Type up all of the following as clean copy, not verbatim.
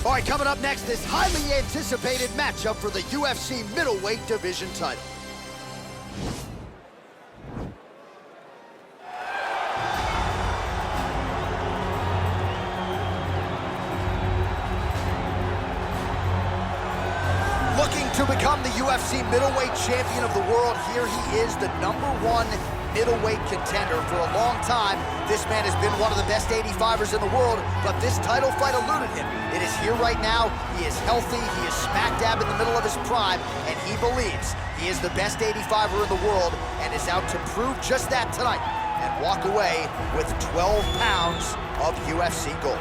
All right, coming up next, this highly anticipated matchup for the UFC middleweight division title. Looking to become the UFC middleweight champion of the world, here he is, the #1 middleweight contender. For a long time, this man has been one of the best 85ers in the world, but this title fight eluded him. It is here right now. He is healthy. He is smack dab in the middle of his prime, and he believes he is the best 85er in the world and is out to prove just that tonight and walk away with 12 pounds of UFC gold.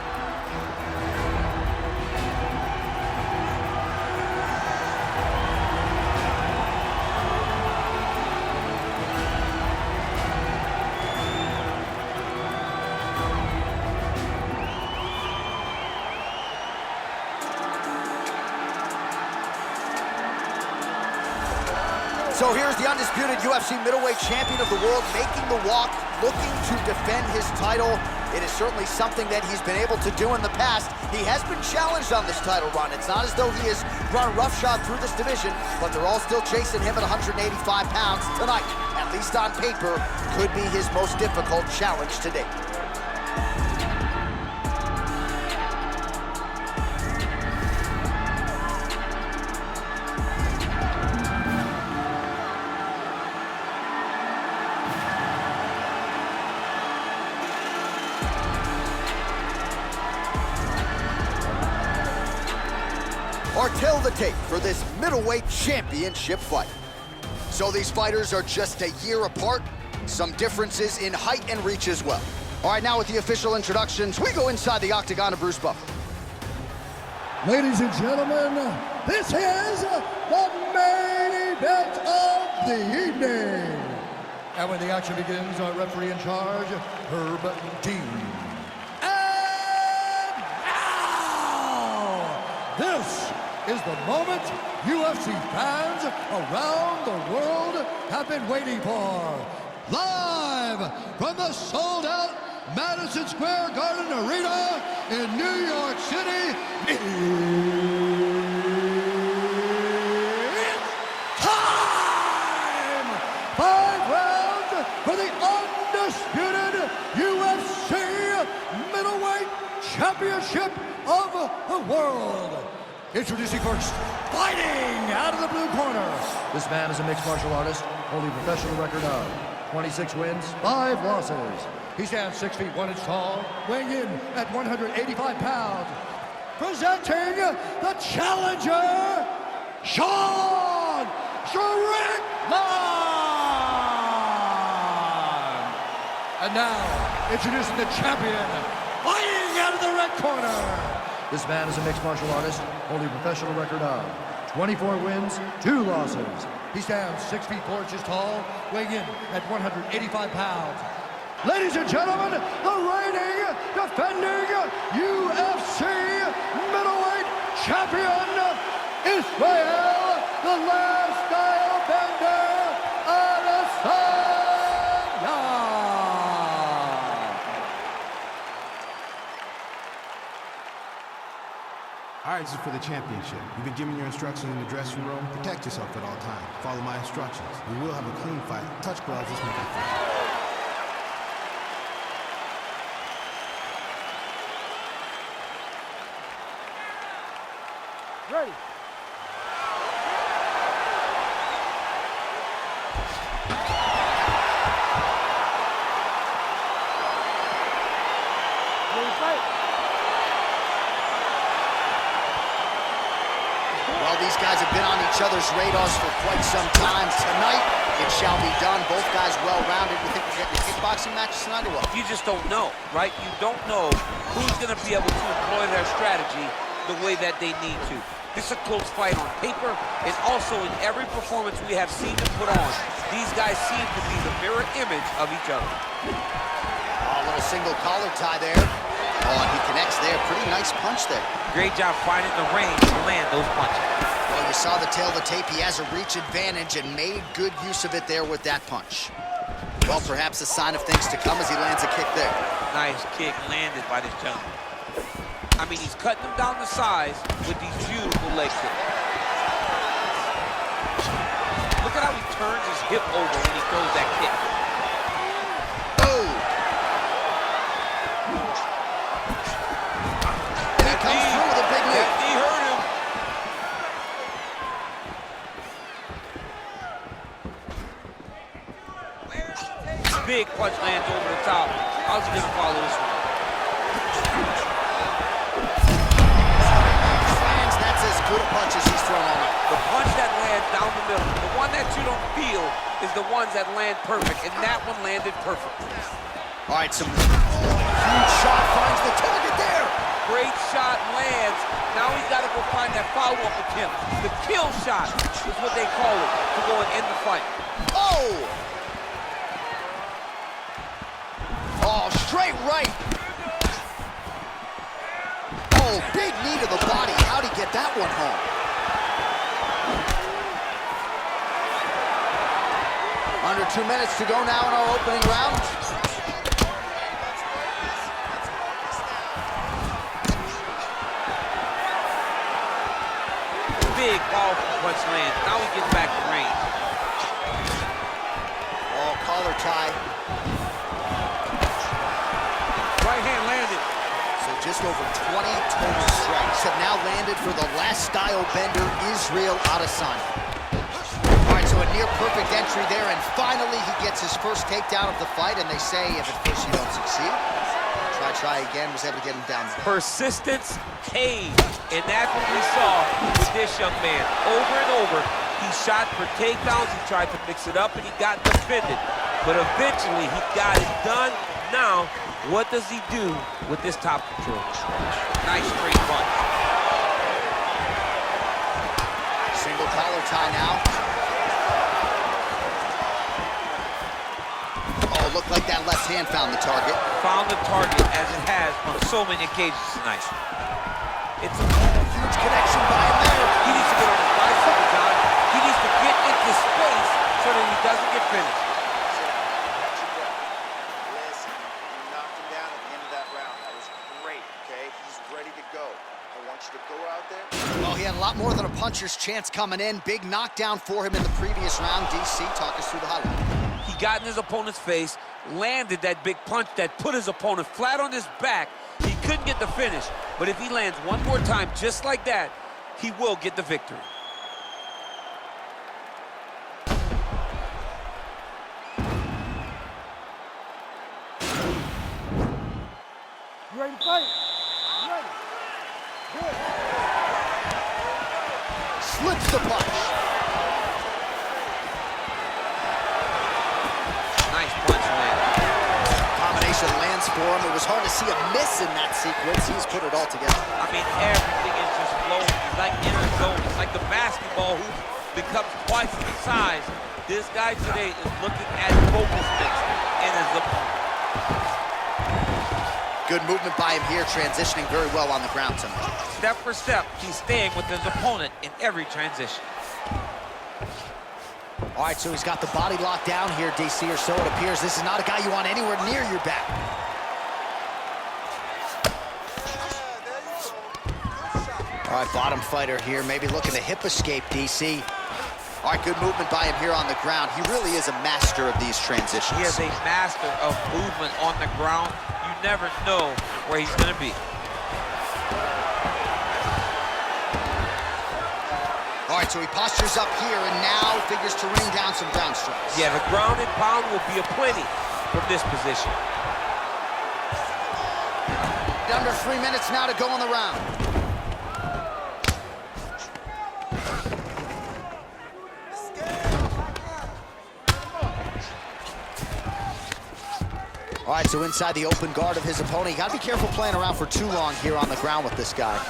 So here's the undisputed UFC middleweight champion of the world making the walk, looking to defend his title. It is certainly something that he's been able to do in the past. He has been challenged on this title run. It's not as though he has run roughshod through this division, but they're all still chasing him at 185 pounds tonight. At least on paper, could be his most difficult challenge to date. Or tell the tape for this middleweight championship fight. So these fighters are just a year apart, some differences in height and reach as well. All right, now with the official introductions, we go inside the octagon of Bruce Buffer. Ladies and gentlemen, this is the main event of the evening. And when the action begins, our referee in charge, Herb Dean. And now, this is the moment UFC fans around the world have been waiting for. Live from the sold-out Madison Square Garden Arena in New York City, it's time! 5 rounds for the undisputed UFC middleweight championship of the world. Introducing first, fighting out of the blue corner. This man is a mixed martial artist, holding a professional record of 26 wins, 5 losses. He stands 6 feet 1 inch tall, weighing in at 185 pounds. Presenting the challenger, Sean Strickland. And now, introducing the champion, fighting out of the red corner. This man is a mixed martial artist, holding a professional record of 24 wins, 2 losses. He stands 6 feet 4 inches tall, weighing in at 185 pounds. Ladies and gentlemen, the reigning, defending UFC middleweight champion, Israel, the lifestyle bender, Adesanya. All right, this is for the championship. You've been given your instructions in the dressing room. Protect yourself at all times. Follow my instructions. We will have a clean fight. Touch gloves, let's make it fun. Ready. Ready to fight. Well, these guys have been on each other's radars for quite some time. Tonight, it shall be done. Both guys well-rounded. You think we're getting a kickboxing match tonight or what? You just don't know, right? You don't know who's going to be able to employ their strategy the way that they need to. This is a close fight on paper, and also in every performance we have seen them put on. These guys seem to be the mirror image of each other. Oh, a little single collar tie there. Oh, and he connects there. Pretty nice punch there. Great job finding the range to land those punches. Well, you saw the tail of the tape. He has a reach advantage and made good use of it there with that punch. Well, perhaps a sign of things to come as he lands a kick there. Nice kick landed by this gentleman. I mean, he's cutting them down to size with these beautiful leg kicks. Look at how he turns his hip over when he throws that kick. Oh! And he comes through with a big knee. That knee hurt him. Big punch lands over the top. How's he gonna follow this one? That's as good a punch as he's thrown all night. The punch that lands down the middle, the one that you don't feel is the ones that land perfect, and that one landed perfect. All right, some huge shot finds the target there. Great shot lands. Now he's got to go find that follow-up attempt. The kill shot is what they call it to go and end the fight. Oh! Oh, straight right. Oh, big knee to the body. How'd he get that one home? Under 2 minutes to go now in our opening round. Big powerful punch lands. Now he gets back to range. Oh, collar tie. Right hand landed. So just over 20 total strikes have now landed for the last style bender, Israel Adesanya. All right, so a near perfect entry there, and finally he gets his first takedown of the fight, and they say if at first you don't succeed, try again, was able to get him down. Persistence pays, and that's what we saw with this young man. Over and over, he shot for takedowns, he tried to mix it up, and he got defended. But eventually, he got it done. Now, what does he do with this top control? Nice straight punch. Single collar tie now. Oh, looked like that left hand found the target. Found the target, as it has on so many occasions tonight. It's a huge connection by him there. He needs to get on his bicycle, John. He needs to get into space so that he doesn't get finished. Listen, you knocked him down at the end of that round. That was great, okay? He's ready to go. I want you to go out there. Well, he had a lot more than a puncher's chance coming in. Big knockdown for him in the previous round. DC, talk us through the highlight. He got in his opponent's face, landed that big punch that put his opponent flat on his back. He couldn't get the finish, but if he lands one more time just like that, he will get the victory. You ready to fight? You ready? Good. Slips the punch. Nice punch land. Combination lands for him. It was hard to see a miss in that sequence. He's put it all together. I mean, everything is just flowing. It's like in a zone. It's like the basketball hoop becomes twice the size. This guy today is looking at focus mix in his opponent. Good movement by him here, transitioning very well on the ground tonight. Step for step, he's staying with his opponent in every transition. All right, so he's got the body locked down here, DC, or so it appears. This is not a guy you want anywhere near your back. All right, bottom fighter here, maybe looking to hip escape, DC. All right, good movement by him here on the ground. He really is a master of these transitions. He is a master of movement on the ground. You never know where he's going to be. All right, so he postures up here and now figures to rain down some ground strikes. Yeah, the ground and pound will be aplenty from this position. Under 3 minutes now to go in the round. All right, so inside the open guard of his opponent. You gotta be careful playing around for too long here on the ground with this guy.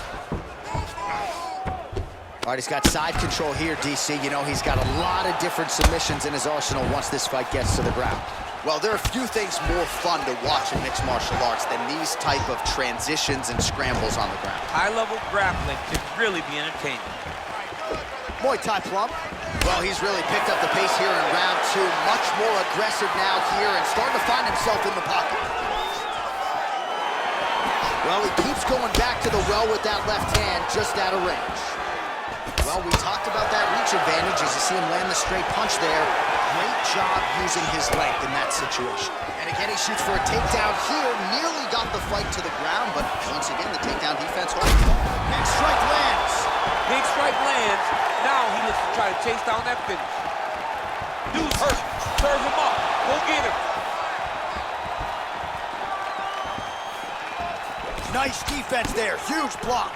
All right, he's got side control here, DC. You know, he's got a lot of different submissions in his arsenal once this fight gets to the ground. Well, there are few things more fun to watch in mixed martial arts than these type of transitions and scrambles on the ground. High-level grappling can really be entertaining. Muay Thai plump. Well, he's really picked up the pace here in round two. Much more aggressive now here and starting to find himself in the pocket. Well, he keeps going back to the well with that left hand, just out of range. Well, we talked about that reach advantage as you see him land the straight punch there. Great job using his length in that situation. And again, he shoots for a takedown here. Nearly got the fight to the ground, but once again, the takedown defense holds. And strike lands. Big strike lands. Now he looks to try to chase down that finish. Dude's hurt. Serve him up. Go get him. Nice defense there. Huge block.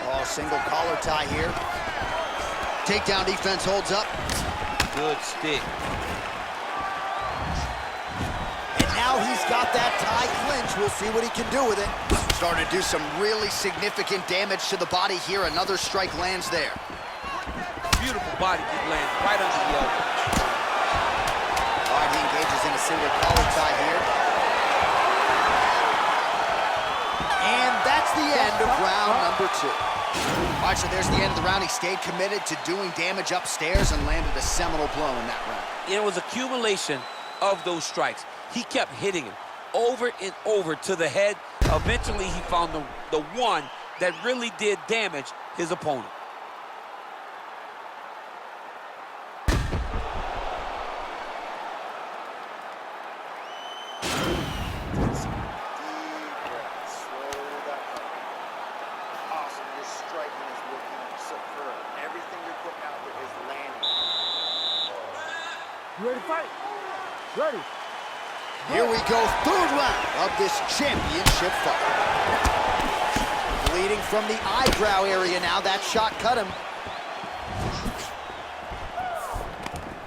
Oh, single collar tie here. Takedown defense holds up. Good stick. And now he's got that tie clinch. We'll see what he can do with it. Starting to do some really significant damage to the body here. Another strike lands there. Beautiful body kick lands right under the elbow. All right, he engages in a single collar tie here. And that's the end of round number 2. All right, so there's the end of the round. He stayed committed to doing damage upstairs and landed a seminal blow in that round. It was accumulation of those strikes. He kept hitting him over and over to the head. Eventually, he found the one that really did damage his opponent. You ready to fight? Ready. Here we go, third round of this championship fight. Bleeding from the eyebrow area now. That shot cut him.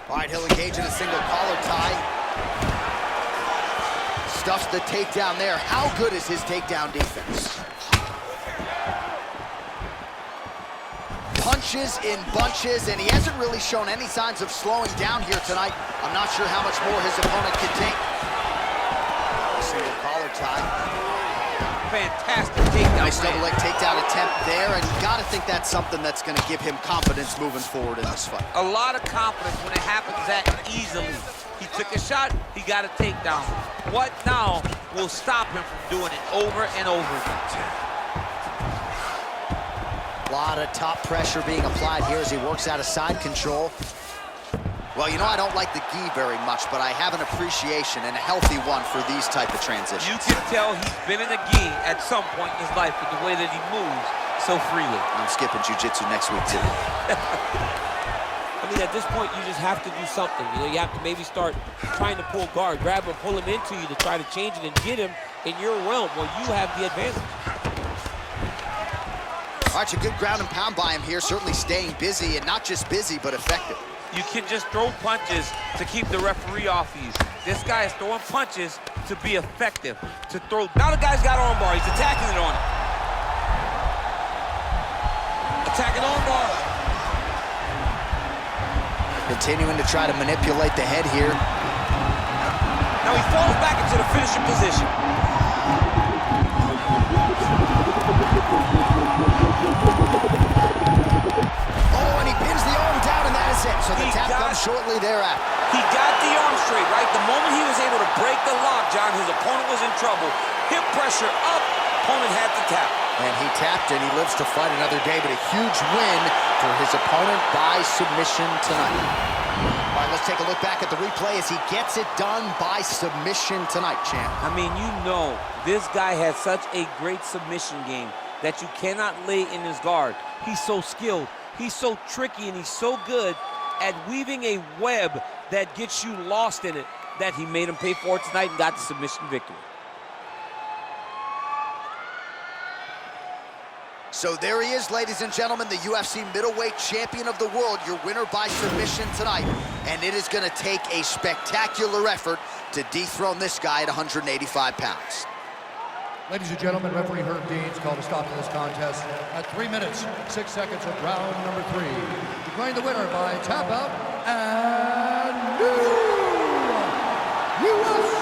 All right, he'll engage in a single collar tie. Stuffs the takedown there. How good is his takedown defense? Punches in bunches, and he hasn't really shown any signs of slowing down here tonight. I'm not sure how much more his opponent can take. Single collar tie. Fantastic takedown. Nice double leg takedown attempt there, and you gotta think that's something that's gonna give him confidence moving forward in this fight. A lot of confidence when it happens that easily. He took a shot, he got a takedown. What now will stop him from doing it over and over again? A lot of top pressure being applied here as he works out of side control. Well, you know, I don't like the gi very much, but I have an appreciation and a healthy one for these type of transitions. You can tell he's been in a gi at some point in his life with the way that he moves so freely. I'm skipping jiu-jitsu next week, too. I mean, at this point, you just have to do something. You know, you have to maybe start trying to pull guard, grab him, pull him into you to try to change it and get him in your realm where you have the advantage. All right, a good ground and pound by him here, certainly staying busy, and not just busy, but effective. You can just throw punches to keep the referee off you. This guy is throwing punches to be effective, to throw. Now the guy's got armbar, he's attacking it on him. Attacking armbar. Continuing to try to manipulate the head here. Now he falls back into the finishing position. Oh, and he pins the arm down, and that is it. So the tap comes shortly thereafter. He got the arm straight, right? The moment he was able to break the lock, John, his opponent was in trouble. Hip pressure up, opponent had to tap. And he tapped, and he lives to fight another day, but a huge win for his opponent by submission tonight. All right, let's take a look back at the replay as he gets it done by submission tonight, champ. I mean, you know, this guy has such a great submission game that you cannot lay in his guard. He's so skilled, he's so tricky, and he's so good at weaving a web that gets you lost in it that he made him pay for it tonight and got the submission victory. So there he is, ladies and gentlemen, the UFC middleweight champion of the world, your winner by submission tonight. And it is going to take a spectacular effort to dethrone this guy at 185 pounds. Ladies and gentlemen, referee Herb Dean's called a stop to this contest at 3 minutes, 6 seconds of round number 3. Declaring the winner by tap out and new UFC